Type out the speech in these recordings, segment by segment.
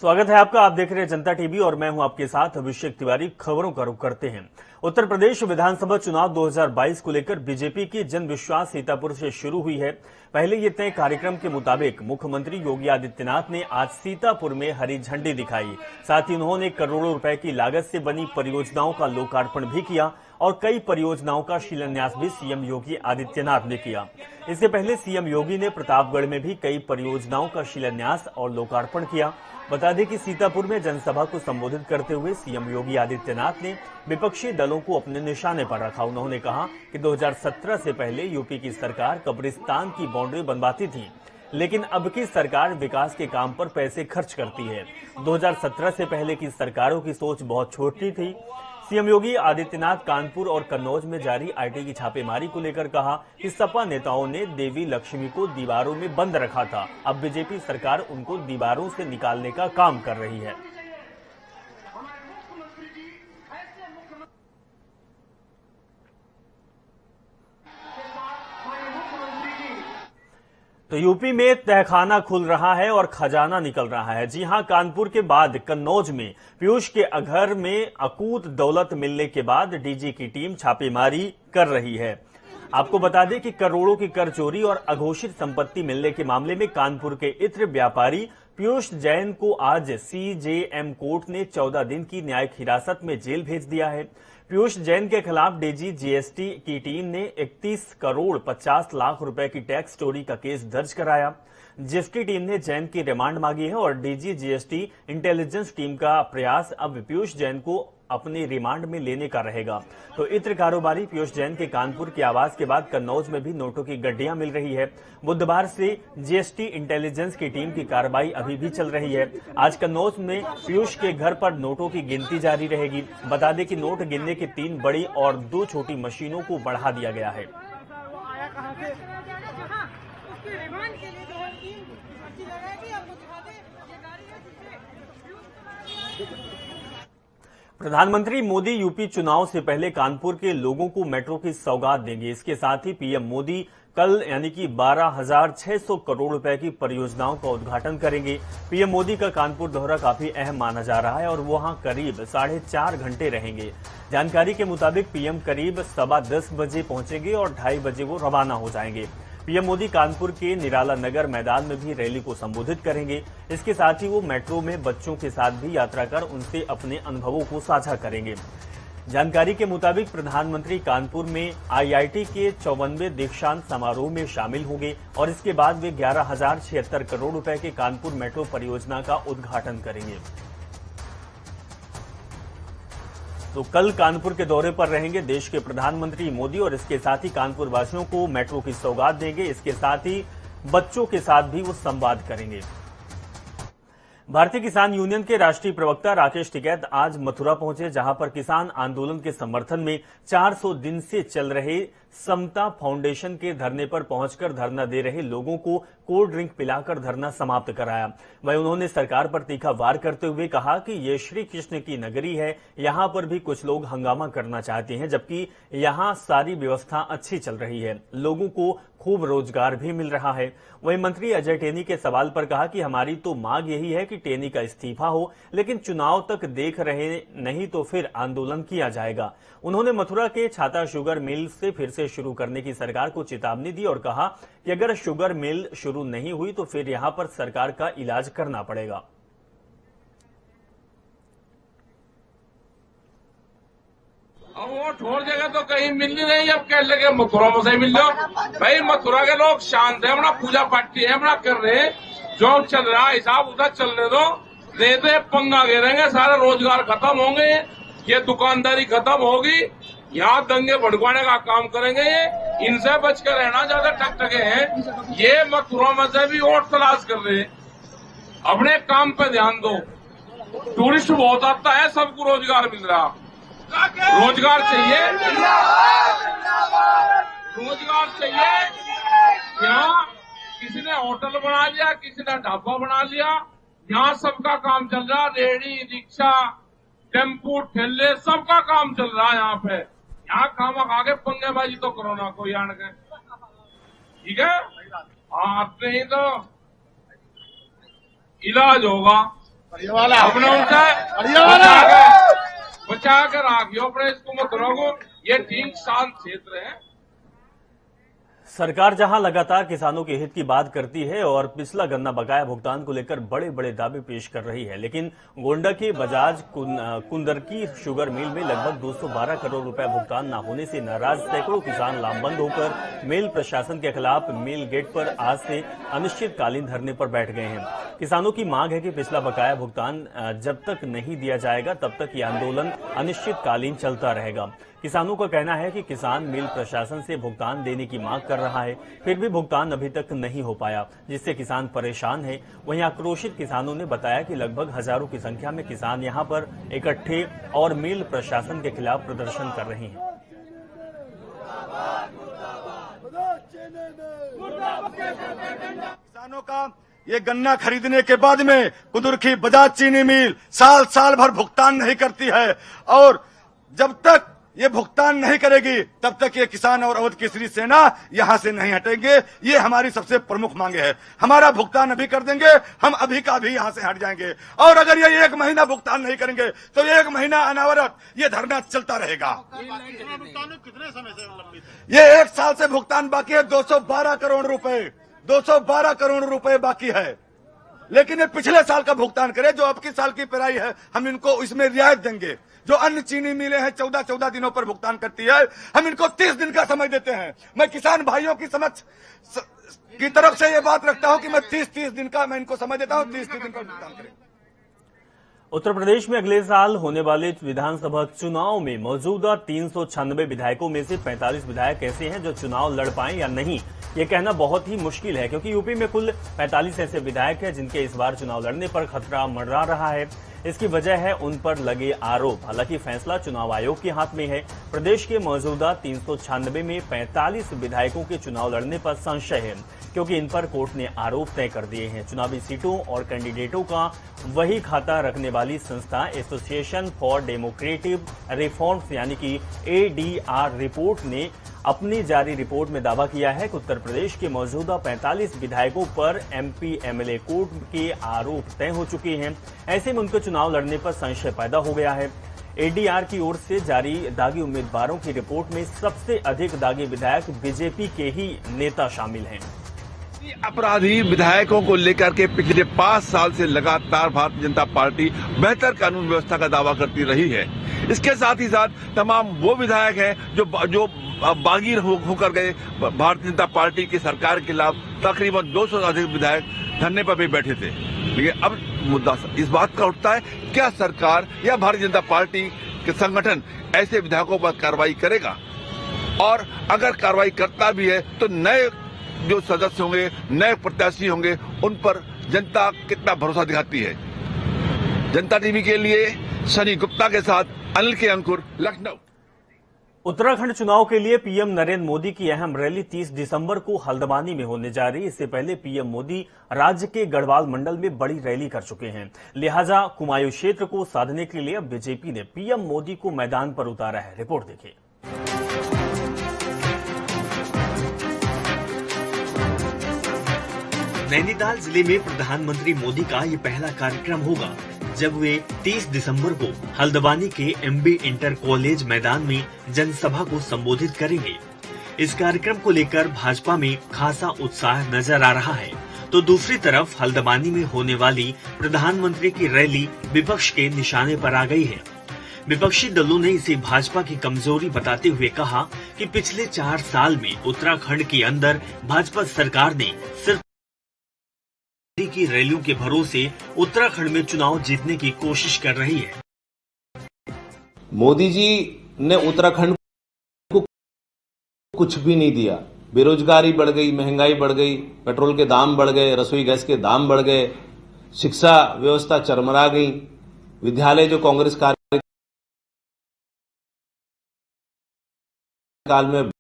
स्वागत है आपका। आप देख रहे हैं जनता टीवी और मैं हूं आपके साथ अभिषेक तिवारी। खबरों का रुख करते हैं। उत्तर प्रदेश विधानसभा चुनाव 2022 को लेकर बीजेपी की जन विश्वास सीतापुर से शुरू हुई है। पहले ये तय कार्यक्रम के मुताबिक मुख्यमंत्री योगी आदित्यनाथ ने आज सीतापुर में हरी झंडी दिखाई। साथ ही उन्होंने करोड़ों रुपए की लागत से बनी परियोजनाओं का लोकार्पण भी किया और कई परियोजनाओं का शिलान्यास भी सीएम योगी आदित्यनाथ ने किया। इससे पहले सीएम योगी ने प्रतापगढ़ में भी कई परियोजनाओं का शिलान्यास और लोकार्पण किया। बता दें कि सीतापुर में जनसभा को संबोधित करते हुए सीएम योगी आदित्यनाथ ने विपक्षी दलों को अपने निशाने पर रखा। उन्होंने कहा कि 2017 से पहले यूपी की सरकार कब्रिस्तान की बाउंड्री बनवाती थी, लेकिन अब की सरकार विकास के काम पर पैसे खर्च करती है। 2017 से पहले की सरकारों की सोच बहुत छोटी थी। सीएम योगी आदित्यनाथ कानपुर और कन्नौज में जारी आईटी की छापेमारी को लेकर कहा कि सपा नेताओं ने देवी लक्ष्मी को दीवारों में बंद रखा था, अब बीजेपी सरकार उनको दीवारों से निकालने का काम कर रही है। तो यूपी में तहखाना खुल रहा है और खजाना निकल रहा है। जी हां, कानपुर के बाद कन्नौज में पीयूष के घर में अकूत दौलत मिलने के बाद डीजी की टीम छापेमारी कर रही है। आपको बता दें कि करोड़ों की कर चोरी और अघोषित संपत्ति मिलने के मामले में कानपुर के इत्र व्यापारी पीयूष जैन को आज सीजेएम कोर्ट ने 14 दिन की न्यायिक हिरासत में जेल भेज दिया है। पीयूष जैन के खिलाफ डीजी जीएसटी की टीम ने 31 करोड़ 50 लाख रुपए की टैक्स चोरी का केस दर्ज कराया। जीएसटी टीम ने जैन की रिमांड मांगी है और डीजी जीएसटी इंटेलिजेंस टीम का प्रयास अब पीयूष जैन को अपने रिमांड में लेने का रहेगा। तो इत्र कारोबारी पीयूष जैन के कानपुर के आवास के बाद कन्नौज में भी नोटों की गड्डियां मिल रही है। बुधवार से जीएसटी इंटेलिजेंस की टीम की कार्रवाई अभी भी चल रही है। आज कन्नौज में पीयूष के घर पर नोटों की गिनती जारी रहेगी। बता दें कि नोट गिनने की 3 बड़ी और 2 छोटी मशीनों को बढ़ा दिया गया है। प्रधानमंत्री मोदी यूपी चुनाव से पहले कानपुर के लोगों को मेट्रो की सौगात देंगे। इसके साथ ही पीएम मोदी कल यानी कि 12,600 करोड़ रुपए की परियोजनाओं का उद्घाटन करेंगे। पीएम मोदी का कानपुर दौरा काफी अहम माना जा रहा है और वहां करीब 4.5 घंटे रहेंगे। जानकारी के मुताबिक पीएम करीब 10:15 बजे पहुंचेंगे और 2:30 बजे वो रवाना हो जाएंगे। पीएम मोदी कानपुर के निराला नगर मैदान में भी रैली को संबोधित करेंगे। इसके साथ ही वो मेट्रो में बच्चों के साथ भी यात्रा कर उनसे अपने अनुभवों को साझा करेंगे। जानकारी के मुताबिक प्रधानमंत्री कानपुर में आईआईटी के 54वें दीक्षांत समारोह में शामिल होंगे और इसके बाद वे 11,076 करोड़ रुपए के कानपुर मेट्रो परियोजना का उद्घाटन करेंगे। तो कल कानपुर के दौरे पर रहेंगे देश के प्रधानमंत्री मोदी और इसके साथ ही कानपुर वासियों को मेट्रो की सौगात देंगे। इसके साथ ही बच्चों के साथ भी वो संवाद करेंगे। भारतीय किसान यूनियन के राष्ट्रीय प्रवक्ता राकेश टिकैत आज मथुरा पहुंचे, जहां पर किसान आंदोलन के समर्थन में 400 दिन से चल रहे समता फाउंडेशन के धरने पर पहुंचकर धरना दे रहे लोगों को कोल्ड ड्रिंक पिलाकर धरना समाप्त कराया। वहीं उन्होंने सरकार पर तीखा वार करते हुए कहा कि ये श्री कृष्ण की नगरी है, यहां पर भी कुछ लोग हंगामा करना चाहते हैं, जबकि यहां सारी व्यवस्था अच्छी चल रही है, लोगों को खूब रोजगार भी मिल रहा है। वहीं मंत्री अजय टेनी के सवाल पर कहा कि हमारी तो मांग यही है कि टेनी का इस्तीफा हो, लेकिन चुनाव तक देख रहे नहीं तो फिर आंदोलन किया जाएगा। उन्होंने मथुरा के छाता शुगर मिल से फिर से शुरू करने की सरकार को चेतावनी दी और कहा कि अगर शुगर मिल शुरू नहीं हुई तो फिर यहां पर सरकार का इलाज करना पड़ेगा। अब वो और जगह तो कहीं मिल नहीं रही, अब कह लगे मथुरा में से मिल लो। भाई मथुरा के लोग शांत है, अपना पूजा पाठ है, अपना कर रहे हैं, जो चल रहा है हिसाब उधर चलने दो। नहीं तो पंगा घेरेंगे, सारे रोजगार खत्म होंगे, ये दुकानदारी खत्म होगी, यहाँ दंगे भड़काने का काम करेंगे। ये इनसे बच कर रहना, ज्यादा टकटके हैं। ये मथुरा में से भी वोट तलाश कर रहे हैं, अपने काम पे ध्यान दो। टूरिस्ट बहुत आता है, सबको रोजगार मिल रहा, रोजगार चाहिए, रोजगार चाहिए। यहाँ किसी ने होटल बना लिया, किसी ने ढाबा बना लिया, यहाँ सबका काम चल रहा, रेहड़ी रिक्शा टेम्पू ठेले सबका काम चल रहा है यहाँ पे। यहाँ खामा खा के पंगेबाजी तो करो ना कोई आन के, ठीक है। आप नहीं तो इलाज होगा। हमने उनसे बचा कर राखियो अपने इसको मथुरा को। ये ठीक शांत क्षेत्र है। सरकार जहां लगातार किसानों के हित की बात करती है और पिछला गन्ना बकाया भुगतान को लेकर बड़े बड़े दावे पेश कर रही है, लेकिन गोंडा के बजाज कुंदरकी शुगर मिल में लगभग 212 करोड़ रुपए भुगतान न होने से नाराज सैकड़ों किसान लामबंद होकर मिल प्रशासन के खिलाफ मिल गेट पर आज से अनिश्चितकालीन धरने पर बैठ गए हैं। किसानों की मांग है कि पिछला बकाया भुगतान जब तक नहीं दिया जाएगा तब तक ये आंदोलन अनिश्चितकालीन चलता रहेगा। किसानों का कहना है कि किसान मिल प्रशासन से भुगतान देने की मांग कर रहा है, फिर भी भुगतान अभी तक नहीं हो पाया, जिससे किसान परेशान है। वहीं आक्रोशित किसानों ने बताया कि लगभग हजारों की संख्या में किसान यहां पर इकट्ठे और मिल प्रशासन के खिलाफ प्रदर्शन कर रहे हैं। किसानों का ये गन्ना खरीदने के बाद में कुंदुरकी बजाज चीनी मिल साल भर भुगतान नहीं करती है और जब तक ये भुगतान नहीं करेगी तब तक ये किसान और अवध केसरी सेना यहां से नहीं हटेंगे। ये हमारी सबसे प्रमुख मांगे है। हमारा भुगतान अभी कर देंगे, हम अभी का भी यहां से हट जाएंगे और अगर ये 1 महीना भुगतान नहीं करेंगे तो 1 महीना अनावरत ये धरना चलता रहेगा। कितने समय से लंबित है? ये 1 साल से भुगतान बाकी है। 212 करोड़ रुपए 212 करोड़ रुपए बाकी है, लेकिन ये पिछले साल का भुगतान करे। जो अब की साल की पेराई है हम इनको इसमें रियायत देंगे। जो अन्य चीनी मिलें हैं 14 दिनों पर भुगतान करती है, हम इनको 30 दिन का समय देते हैं। मैं किसान भाइयों की की तरफ से ये बात रखता हूं कि मैं 30 दिन का मैं इनको समय देता हूं। 30 दिन का भुगतान करें। उत्तर प्रदेश में अगले साल होने वाले विधानसभा चुनाव में मौजूदा 396 विधायकों में से 45 विधायक ऐसे हैं जो चुनाव लड़ पाएं या नहीं, ये कहना बहुत ही मुश्किल है, क्योंकि यूपी में कुल 45 ऐसे विधायक हैं जिनके इस बार चुनाव लड़ने पर खतरा मंडरा रहा है। इसकी वजह है उन पर लगे आरोप। हालांकि फैसला चुनाव आयोग के हाथ में है। प्रदेश के मौजूदा 396 में 45 विधायकों के चुनाव लड़ने पर संशय है, क्योंकि इन पर कोर्ट ने आरोप तय कर दिए हैं। चुनावी सीटों और कैंडिडेटों का वही खाता रखने वाली संस्था एसोसिएशन फॉर डेमोक्रेटिक रिफॉर्म्स यानी कि ADR रिपोर्ट ने अपनी जारी रिपोर्ट में दावा किया है कि उत्तर प्रदेश के मौजूदा 45 विधायकों पर MP MLA कोर्ट के आरोप तय हो चुके हैं। ऐसे में उनके चुनाव लड़ने पर संशय पैदा हो गया है। ADR की ओर से जारी दागी उम्मीदवारों की रिपोर्ट में सबसे अधिक दागी विधायक बीजेपी के ही नेता शामिल हैं। अपराधी विधायकों को लेकर के पिछले 5 साल से लगातार भारतीय जनता पार्टी बेहतर कानून व्यवस्था का दावा करती रही है। इसके साथ ही साथ तमाम वो विधायक हैं जो बागी होकर गए भारतीय जनता पार्टी की सरकार के खिलाफ। तकरीबन 200 से अधिक विधायक धरने पर भी बैठे थे। लेकिन अब मुद्दा इस बात का उठता है, क्या सरकार या भारतीय जनता पार्टी के संगठन ऐसे विधायकों पर कार्रवाई करेगा? और अगर कार्रवाई करता भी है तो नए जो सदस्य होंगे, नए प्रत्याशी होंगे, उन पर जनता कितना भरोसा दिखाती है? जनता टीवी के लिए सनी गुप्ता के साथ अनिल के अंकुर, लखनऊ। उत्तराखंड चुनाव के लिए पीएम नरेंद्र मोदी की अहम रैली 30 दिसंबर को हल्द्वानी में होने जा रही है। इससे पहले पीएम मोदी राज्य के गढ़वाल मंडल में बड़ी रैली कर चुके हैं। लिहाजा कुमायूं क्षेत्र को साधने के लिए अब बीजेपी ने पीएम मोदी को मैदान पर उतारा है। रिपोर्ट देखिए। नैनीताल जिले में प्रधानमंत्री मोदी का ये पहला कार्यक्रम होगा, जब वे 30 दिसंबर को हल्द्वानी के MB इंटर कॉलेज मैदान में जनसभा को संबोधित करेंगे। इस कार्यक्रम को लेकर भाजपा में खासा उत्साह नजर आ रहा है, तो दूसरी तरफ हल्द्वानी में होने वाली प्रधानमंत्री की रैली विपक्ष के निशाने पर आ गई है। विपक्षी दलों ने इसे भाजपा की कमजोरी बताते हुए कहा कि पिछले 4 साल में उत्तराखंड के अंदर भाजपा सरकार ने सिर्फ की रैलियों के भरोसे उत्तराखंड में चुनाव जीतने की कोशिश कर रही है। मोदी जी ने उत्तराखंड को कुछ भी नहीं दिया। बेरोजगारी बढ़ गई, महंगाई बढ़ गई, पेट्रोल के दाम बढ़ गए, रसोई गैस के दाम बढ़ गए, शिक्षा व्यवस्था चरमरा गई, विद्यालय जो कांग्रेस कार्यकाल में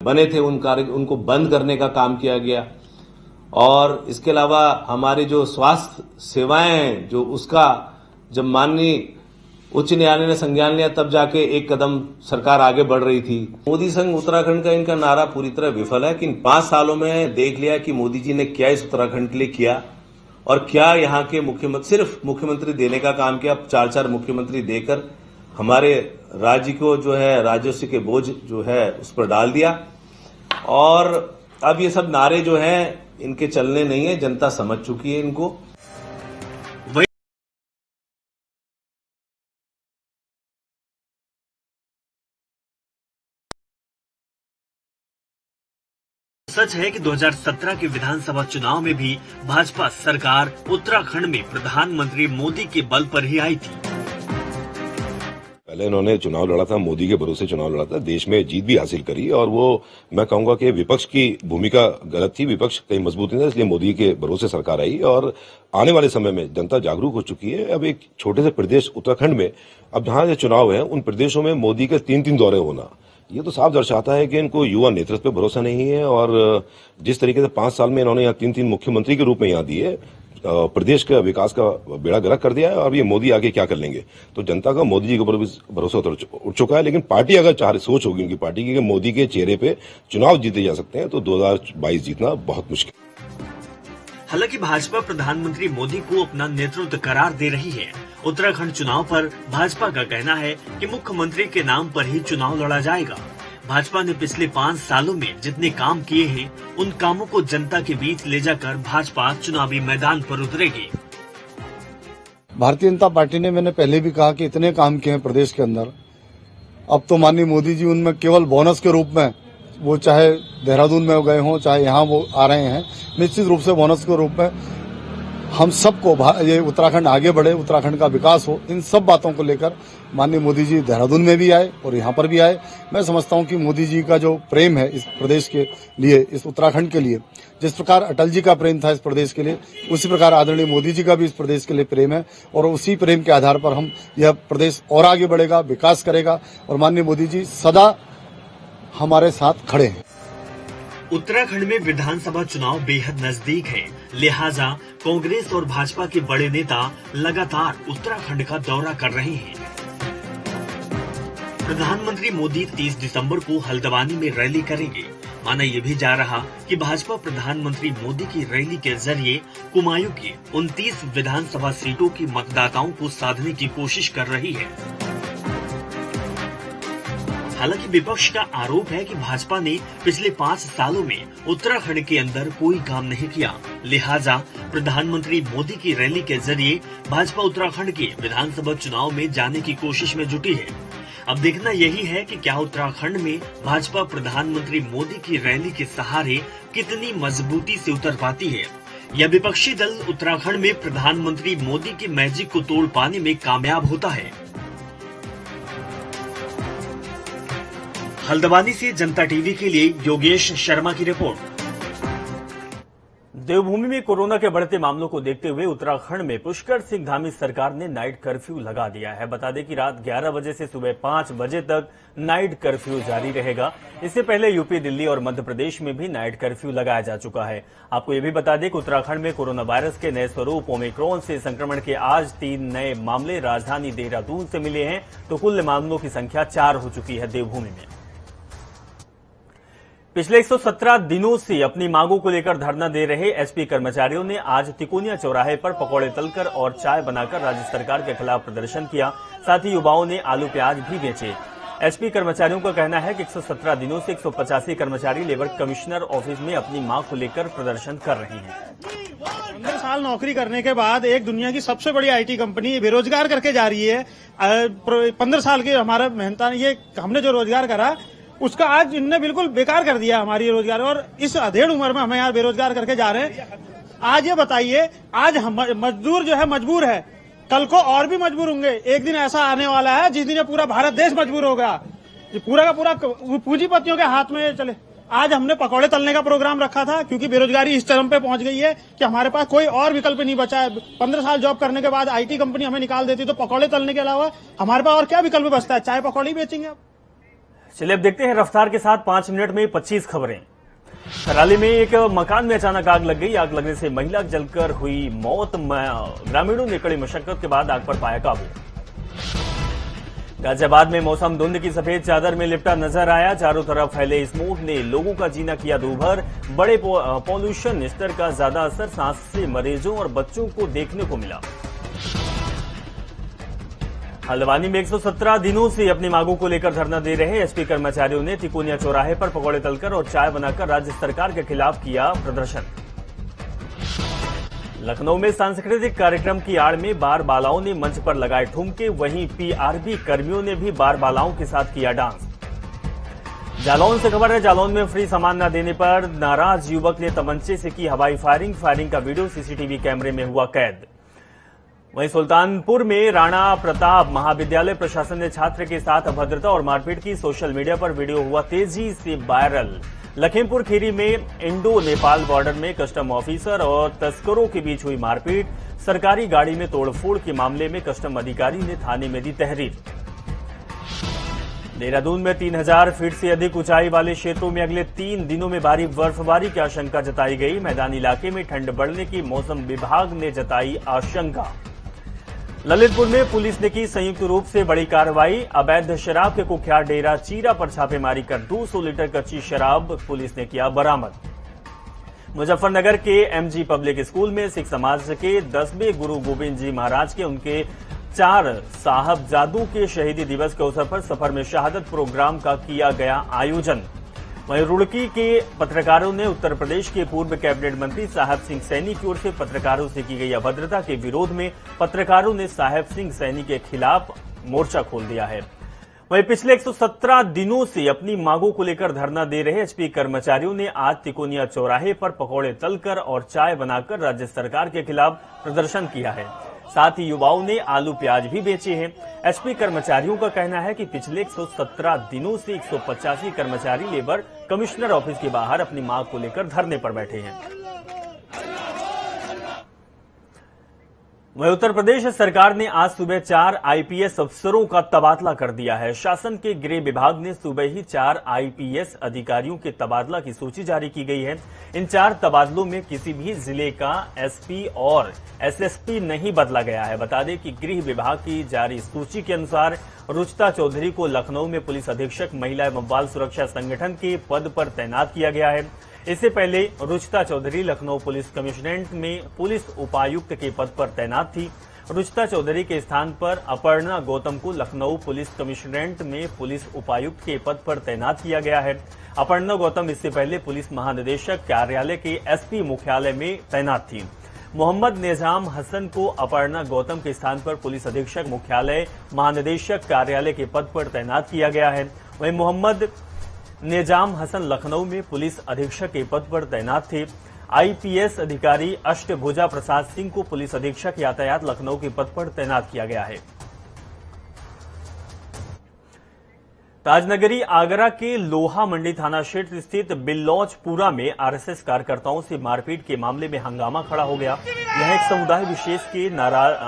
बने थे उनको बंद करने का काम किया गया। और इसके अलावा हमारे जो स्वास्थ्य सेवाएं हैं, जो उसका जब माननीय उच्च न्यायालय ने संज्ञान लिया तब जाके एक कदम सरकार आगे बढ़ रही थी। मोदी संग उत्तराखंड का इनका नारा पूरी तरह विफल है कि इन 5 सालों में देख लिया कि मोदी जी ने क्या इस उत्तराखंड के लिए किया और क्या यहाँ के मुख्यमंत्री सिर्फ मुख्यमंत्री देने का काम किया, 4-4 मुख्यमंत्री देकर हमारे राज्य को जो है राजस्व के बोझ जो है उस पर डाल दिया। और अब ये सब नारे जो हैं इनके चलने नहीं है, जनता समझ चुकी है इनको। सच है कि 2017 के विधानसभा चुनाव में भी भाजपा सरकार उत्तराखंड में प्रधानमंत्री मोदी के बल पर ही आई थी। पहले इन्होंने चुनाव लड़ा था, मोदी के भरोसे चुनाव लड़ा था, देश में जीत भी हासिल करी और वो मैं कहूंगा कि विपक्ष की भूमिका गलत थी, विपक्ष कहीं मजबूत नहीं था, इसलिए मोदी के भरोसे सरकार आई और आने वाले समय में जनता जागरूक हो चुकी है। अब एक छोटे से प्रदेश उत्तराखंड में अब जहां ये चुनाव है उन प्रदेशों में मोदी के 3-3 दौरे होना, ये तो साफ दर्शाता है कि इनको युवा नेतृत्व पे भरोसा नहीं है। और जिस तरीके से 5 साल में इन्होंने यहाँ 3-3 मुख्यमंत्री के रूप में यहाँ दिए, प्रदेश का विकास का बेड़ा गर्क कर दिया है। और ये मोदी आगे क्या कर लेंगे, तो जनता का मोदी जी के ऊपर भी भरोसा उठ चुका है। लेकिन पार्टी अगर सोच होगी उनकी पार्टी की कि मोदी के चेहरे पे चुनाव जीते जा सकते हैं, तो 2022 जीतना बहुत मुश्किल। हालांकि भाजपा प्रधानमंत्री मोदी को अपना नेतृत्व करार दे रही है। उत्तराखंड चुनाव पर भाजपा का कहना है कि मुख्यमंत्री के नाम पर ही चुनाव लड़ा जाएगा। भाजपा ने पिछले 5 सालों में जितने काम किए हैं, उन कामों को जनता के बीच ले जाकर भाजपा चुनावी मैदान पर उतरेगी। भारतीय जनता पार्टी ने, मैंने पहले भी कहा कि इतने काम किए हैं प्रदेश के अंदर, अब तो माननीय मोदी जी उनमें केवल बोनस के रूप में, वो चाहे देहरादून में गए हों चाहे यहाँ वो आ रहे हैं, निश्चित रूप से बोनस के रूप में हम सबको ये उत्तराखंड आगे बढ़े, उत्तराखंड का विकास हो, इन सब बातों को लेकर माननीय मोदी जी देहरादून में भी आए और यहाँ पर भी आए। मैं समझता हूँ कि मोदी जी का जो प्रेम है इस प्रदेश के लिए, इस उत्तराखंड के लिए, जिस प्रकार अटल जी का प्रेम था इस प्रदेश के लिए, उसी प्रकार आदरणीय मोदी जी का भी इस प्रदेश के लिए प्रेम है। और उसी प्रेम के आधार पर हम यह प्रदेश और आगे बढ़ेगा, विकास करेगा और माननीय मोदी जी सदा हमारे साथ खड़े हैं। उत्तराखंड में विधानसभा चुनाव बेहद नजदीक है, लिहाजा कांग्रेस और भाजपा के बड़े नेता लगातार उत्तराखंड का दौरा कर रहे हैं। प्रधानमंत्री मोदी 30 दिसंबर को हल्द्वानी में रैली करेंगे। माना यह भी जा रहा कि भाजपा प्रधानमंत्री मोदी की रैली के जरिए कुमायूं की 29 विधानसभा सीटों की मतदाताओं को साधने की कोशिश कर रही है। हालांकि विपक्ष का आरोप है कि भाजपा ने पिछले 5 सालों में उत्तराखंड के अंदर कोई काम नहीं किया, लिहाजा प्रधानमंत्री मोदी की रैली के जरिए भाजपा उत्तराखंड के विधानसभा चुनाव में जाने की कोशिश में जुटी है। अब देखना यही है कि क्या उत्तराखंड में भाजपा प्रधानमंत्री मोदी की रैली के सहारे कितनी मजबूती से उतर पाती है, या विपक्षी दल उत्तराखंड में प्रधानमंत्री मोदी की मैजिक को तोड़ पाने में कामयाब होता है। हल्द्वानी से जनता टीवी के लिए योगेश शर्मा की रिपोर्ट। देवभूमि में कोरोना के बढ़ते मामलों को देखते हुए उत्तराखंड में पुष्कर सिंह धामी सरकार ने नाइट कर्फ्यू लगा दिया है। बता दें कि रात 11 बजे से सुबह 5 बजे तक नाइट कर्फ्यू जारी रहेगा। इससे पहले यूपी, दिल्ली और मध्य प्रदेश में भी नाइट कर्फ्यू लगाया जा चुका है। आपको ये भी बता दें कि उत्तराखंड में कोरोना वायरस के नए स्वरूप ओमिक्रॉन से संक्रमण के आज 3 नए मामले राजधानी देहरादून से मिले हैं, तो कुल मामलों की संख्या 4 हो चुकी है देवभूमि में। पिछले 117 दिनों से अपनी मांगों को लेकर धरना दे रहे एसपी कर्मचारियों ने आज तिकोनिया चौराहे पर पकौड़े तलकर और चाय बनाकर राज्य सरकार के खिलाफ प्रदर्शन किया। साथ ही युवाओं ने आलू प्याज भी बेचे। एसपी कर्मचारियों का कहना है कि 117 दिनों से 185 कर्मचारी लेबर कमिश्नर ऑफिस में अपनी मांग को लेकर प्रदर्शन कर रहे हैं। 15 साल नौकरी करने के बाद एक दुनिया की सबसे बड़ी आईटी कंपनी बेरोजगार करके जा रही है। 15 साल के हमारा मेहनत, ये हमने जो रोजगार करा उसका आज इनने बिल्कुल बेकार कर दिया हमारी रोजगार, और इस अधेड़ उम्र में हमें यहाँ बेरोजगार करके जा रहे हैं। आज ये बताइए, आज हम मजदूर जो है मजबूर है, कल को और भी मजबूर होंगे। एक दिन ऐसा आने वाला है जिस दिन पूरा भारत देश मजबूर होगा, पूरा का पूरा पूंजीपतियों के हाथ में चले। आज हमने पकौड़े तलने का प्रोग्राम रखा था क्योंकि बेरोजगारी इस चरम पे पहुंच गई है कि हमारे पास कोई और विकल्प नहीं बचा है। 15 साल जॉब करने के बाद आईटी कंपनी हमें निकाल देती तो पकौड़े तलने के अलावा हमारे पास और क्या विकल्प बचता है? चाय पकौड़ी बेचेंगे। चलिए अब देखते हैं रफ्तार के साथ 5 मिनट में 25 खबरें। थराली में एक मकान में अचानक आग लग गई। आग लगने से महिला जलकर हुई मौत। ग्रामीणों ने कड़ी मशक्कत के बाद आग पर पाया काबू। गाजियाबाद में मौसम धुंध की सफेद चादर में लिपटा नजर आया। चारों तरफ फैले स्मोक ने लोगों का जीना किया दूभर। बड़े पॉल्यूशन स्तर का ज्यादा असर सांस से मरीजों और बच्चों को देखने को मिला। हल्द्वानी में 117 दिनों से अपनी मांगों को लेकर धरना दे रहे एसपी कर्मचारियों ने तिकोनिया चौराहे पर पकौड़े तलकर और चाय बनाकर राज्य सरकार के खिलाफ किया प्रदर्शन। लखनऊ में सांस्कृतिक कार्यक्रम की आड़ में बार बालाओं ने मंच पर लगाए ठुमके, वहीं पीआरबी कर्मियों ने भी बार बालाओं के साथ किया डांस। जालौन से खबर है, जालौन में फ्री सामान न देने पर नाराज युवक ने तमंचे से की हवाई फायरिंग का वीडियो सीसीटीवी कैमरे में हुआ कैद। वहीं सुल्तानपुर में राणा प्रताप महाविद्यालय प्रशासन ने छात्र के साथ अभद्रता और मारपीट की। सोशल मीडिया पर वीडियो हुआ तेजी से वायरल। लखीमपुर खीरी में इंडो नेपाल बॉर्डर में कस्टम ऑफिसर और तस्करों के बीच हुई मारपीट। सरकारी गाड़ी में तोड़फोड़ के मामले में कस्टम अधिकारी ने थाने में दी तहरीर। देहरादून में 3000 फीट से अधिक ऊंचाई वाले क्षेत्रों में अगले 3 दिनों में भारी बर्फबारी की आशंका जताई गई। मैदानी इलाके में ठंड बढ़ने की मौसम विभाग ने जताई आशंका। ललितपुर में पुलिस ने की संयुक्त रूप से बड़ी कार्रवाई। अवैध शराब के कुख्यात डेरा चीरा पर छापेमारी कर 200 लीटर कच्ची शराब पुलिस ने किया बरामद। मुजफ्फरनगर के एमजी पब्लिक स्कूल में सिख समाज के 10वें गुरु गोविंद जी महाराज के उनके 4 साहबजादों के शहीदी दिवस के अवसर पर सफर में शहादत प्रोग्राम का किया गया आयोजन। वहीं रुड़की के पत्रकारों ने उत्तर प्रदेश के पूर्व कैबिनेट मंत्री साहेब सिंह सैनी की ओर से पत्रकारों से की गई अभद्रता के विरोध में पत्रकारों ने साहेब सिंह सैनी के खिलाफ मोर्चा खोल दिया है। वहीं पिछले 117 दिनों से अपनी मांगों को लेकर धरना दे रहे एसपी कर्मचारियों ने आज तिकोनिया चौराहे पर पकौड़े तलकर और चाय बनाकर राज्य सरकार के खिलाफ प्रदर्शन किया है। साथ ही युवाओं ने आलू प्याज भी बेचे हैं। एसपी कर्मचारियों का कहना है कि पिछले 117 दिनों से 185 कर्मचारी लेबर कमिश्नर ऑफिस के बाहर अपनी मांग को लेकर धरने पर बैठे हैं। वहीं उत्तर प्रदेश सरकार ने आज सुबह 4 आईपीएस अफसरों का तबादला कर दिया है। शासन के गृह विभाग ने सुबह ही 4 आईपीएस अधिकारियों के तबादला की सूची जारी की गई है। इन 4 तबादलों में किसी भी जिले का एसपी और एसएसपी नहीं बदला गया है। बता दें कि गृह विभाग की जारी सूची के अनुसार रुचिता चौधरी को लखनऊ में पुलिस अधीक्षक महिला एवं बाल सुरक्षा संगठन के पद पर तैनात किया गया है। इससे पहले रुचिता चौधरी लखनऊ पुलिस कमिश्नरेट में पुलिस उपायुक्त के पद पर तैनात थी। रुचिता चौधरी के स्थान पर अपर्णा गौतम को लखनऊ पुलिस कमिश्नरेट में पुलिस उपायुक्त के पद पर तैनात किया गया है। अपर्णा गौतम इससे पहले पुलिस महानिदेशक कार्यालय के एसपी मुख्यालय में तैनात थी। मोहम्मद निजाम हसन को अपर्णा गौतम के स्थान पर पुलिस अधीक्षक मुख्यालय महानिदेशक कार्यालय के पद पर तैनात किया गया है। वहीं मोहम्मद निजाम हसन लखनऊ में पुलिस अधीक्षक के पद पर तैनात थे। आईपीएस अधिकारी अष्टभुजा प्रसाद सिंह को पुलिस अधीक्षक यातायात लखनऊ के पद पर तैनात किया गया है। ताजनगरी आगरा के लोहा मंडी थाना क्षेत्र स्थित बिल्लौचपुरा में आरएसएस कार्यकर्ताओं से मारपीट के मामले में हंगामा खड़ा हो गया। यह एक समुदाय विशेष के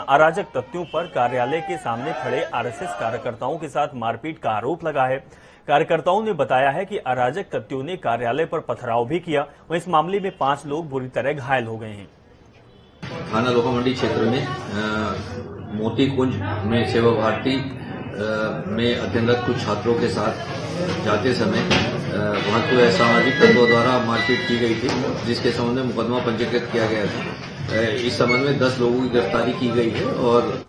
अराजक तत्वों पर कार्यालय के सामने खड़े आरएसएस कार्यकर्ताओं के साथ मारपीट का आरोप लगा है। कार्यकर्ताओं ने बताया है कि अराजक तत्वों ने कार्यालय पर पथराव भी किया। वहीं इस मामले में 5 लोग बुरी तरह घायल हो गए हैं। थाना लोहा मंडी क्षेत्र में मोती कुंज में सेवा भारती में अध्ययनरत कुछ छात्रों के साथ जाते समय वहां को असामाजिक तत्वों द्वारा मारपीट की गई थी, जिसके संबंध में मुकदमा पंजीकृत किया गया था। इस संबंध में 10 लोगों की गिरफ्तारी की गई है। और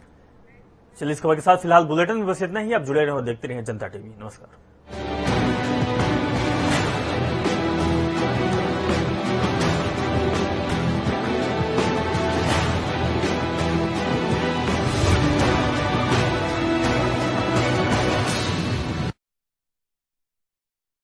चलिए इस खबर के साथ फिलहाल बुलेटिन में बस इतना ही। आप जुड़े रहें और देखते रहें जनता टीवी। नमस्कार।